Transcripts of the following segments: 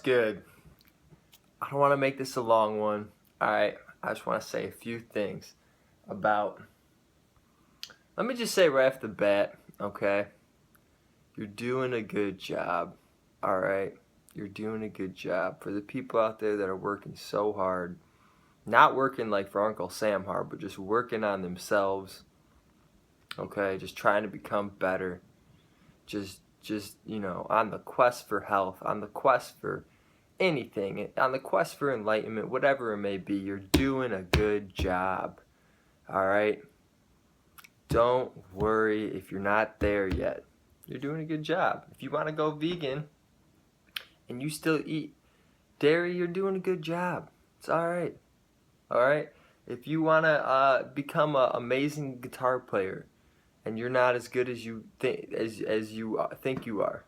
good? I don't want to make this a long one. Alright, I just want to say a few things about. Let me just say right off the bat, okay? You're doing a good job. Alright? You're doing a good job. For the people out there that are working so hard, not working like for Uncle Sam hard, but just working on themselves, okay? Just trying to become better. Just on the quest for health, on the quest for anything, on the quest for enlightenment, whatever it may be, you're doing a good job. Alright? Don't worry if you're not there yet. You're doing a good job. If you want to go vegan and you still eat dairy, you're doing a good job. It's alright. Alright? If you want to become an amazing guitar player and you're not as good as you think think you are,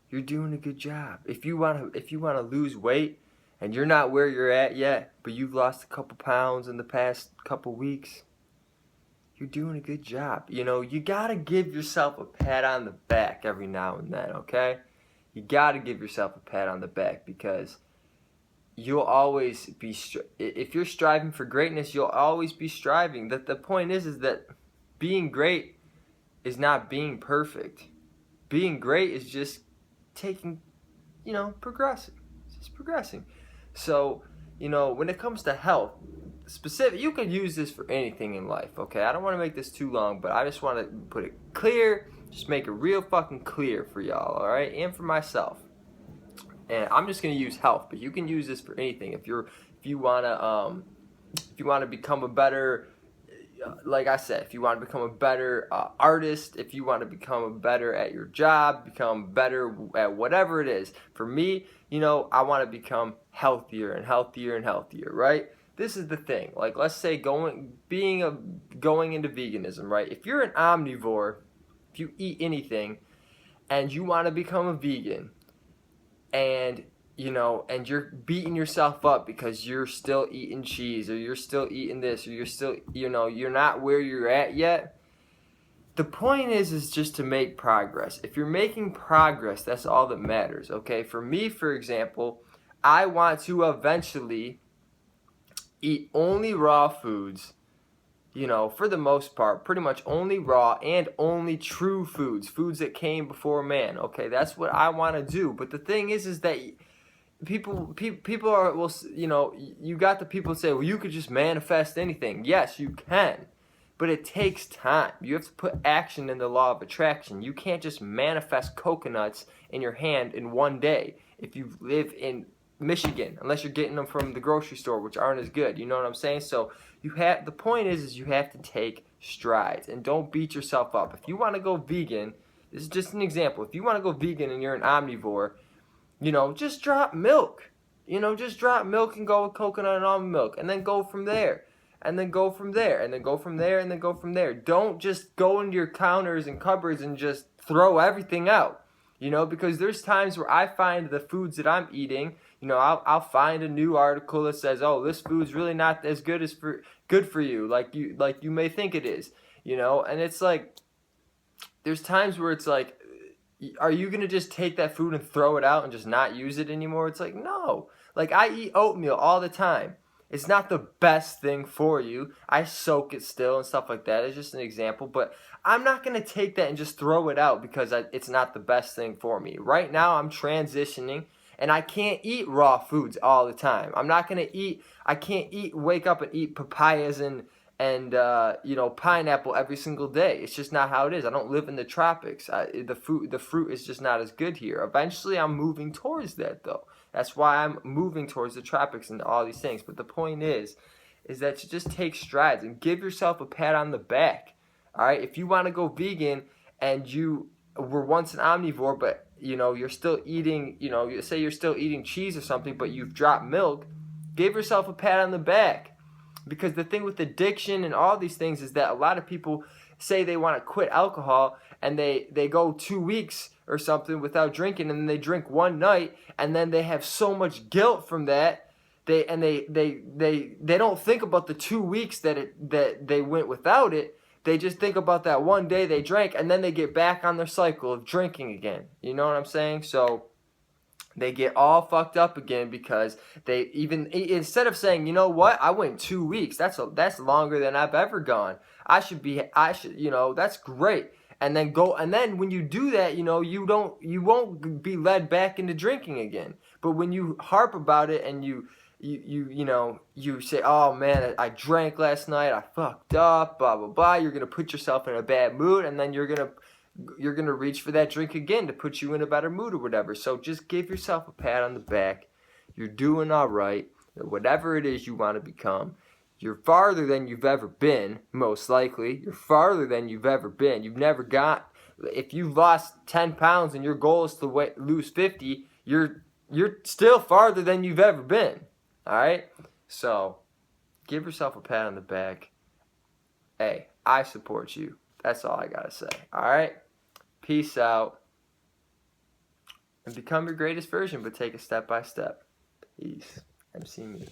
you're doing a good job. If you want to lose weight and you're not where you're at yet, but you've lost a couple pounds in the past couple weeks, you're doing a good job. You got to give yourself a pat on the back every now and then, okay? You got to give yourself a pat on the back because you'll always be, if you're striving for greatness, you'll always be striving. The point is that being great is not being perfect. Being great is just progressing. It's just progressing. So, when it comes to health, you can use this for anything in life, okay? I don't want to make this too long, but I just want to put it clear, just make it real fucking clear for y'all, alright? And for myself. And I'm just going to use health, but you can use this for anything. If you want to become a better, like I said, if you want to become a better artist, if you want to become better at your job, become better at whatever it is. For me, I want to become healthier and healthier and healthier, right? This is the thing. Like, let's say going into veganism, right? If you're an omnivore, if you eat anything, and you want to become a vegan, and you're beating yourself up because you're still eating cheese, or you're still eating this, or you're still, you're not where you're at yet. The point is just to make progress. If you're making progress, that's all that matters, okay? For me, for example, I want to eventually eat only raw foods, for the most part, pretty much only raw and only true foods that came before man, okay? That's what I want to do. But the thing is that people are, you got the people say, well, you could just manifest anything. Yes, you can, but it takes time. You have to put action in the law of attraction. You can't just manifest coconuts in your hand in one day if you live in Michigan, unless you're getting them from the grocery store, which aren't as good. You know what I'm saying? So the point is you have to take strides and don't beat yourself up. If you want to go vegan, this is just an example. If you want to go vegan and you're an omnivore, just drop milk. Just drop milk and go with coconut and almond milk, and then go from there. And then go from there, and then go from there, and then go from there. Don't just go into your counters and cupboards and just throw everything out. Because there's times where I find the foods that I'm eating, I'll find a new article that says, oh, this food's really not as good for you, like you may think it is, and it's like, there's times where it's like, are you going to just take that food and throw it out and just not use it anymore? It's like, no. Like, I eat oatmeal all the time. It's not the best thing for you. I soak it still and stuff like that. It's just an example. But I'm not going to take that and just throw it out because it's not the best thing for me. Right now, I'm transitioning, and I can't eat raw foods all the time. I can't wake up and eat papayas and pineapple every single day. It's just not how it is. I don't live in the tropics. The fruit is just not as good here. Eventually, I'm moving towards that, though. That's why I'm moving towards the tropics and all these things. But the point is that you just take strides and give yourself a pat on the back. All right? If you want to go vegan and you were once an omnivore, but you're still eating, say you're still eating cheese or something, but you've dropped milk, give yourself a pat on the back. Because the thing with addiction and all these things is that a lot of people say they want to quit alcohol, and they go 2 weeks or something without drinking, and then they drink one night, and then they have so much guilt from that. They don't think about the 2 weeks that they went without it. They just think about that one day they drank, and then they get back on their cycle of drinking again. You know what I'm saying? So they get all fucked up again because they even, instead of saying, you know what, I went 2 weeks. That's longer than I've ever gone. I should, that's great. And then when you do that, you won't be led back into drinking again. But when you harp about it and you say, oh man, I drank last night, I fucked up, blah blah blah, you're gonna put yourself in a bad mood, and then you're gonna reach for that drink again to put you in a better mood or whatever. So just give yourself a pat on the back. You're doing all right. Whatever it is you want to become, you're farther than you've ever been. Most likely, you're farther than you've ever been. You've never got. If you've lost 10 pounds and your goal is to lose 50, you're still farther than you've ever been. All right. So give yourself a pat on the back. Hey, I support you. That's all I gotta say. All right. Peace out. And become your greatest version, but take it step by step. Peace. MC Me.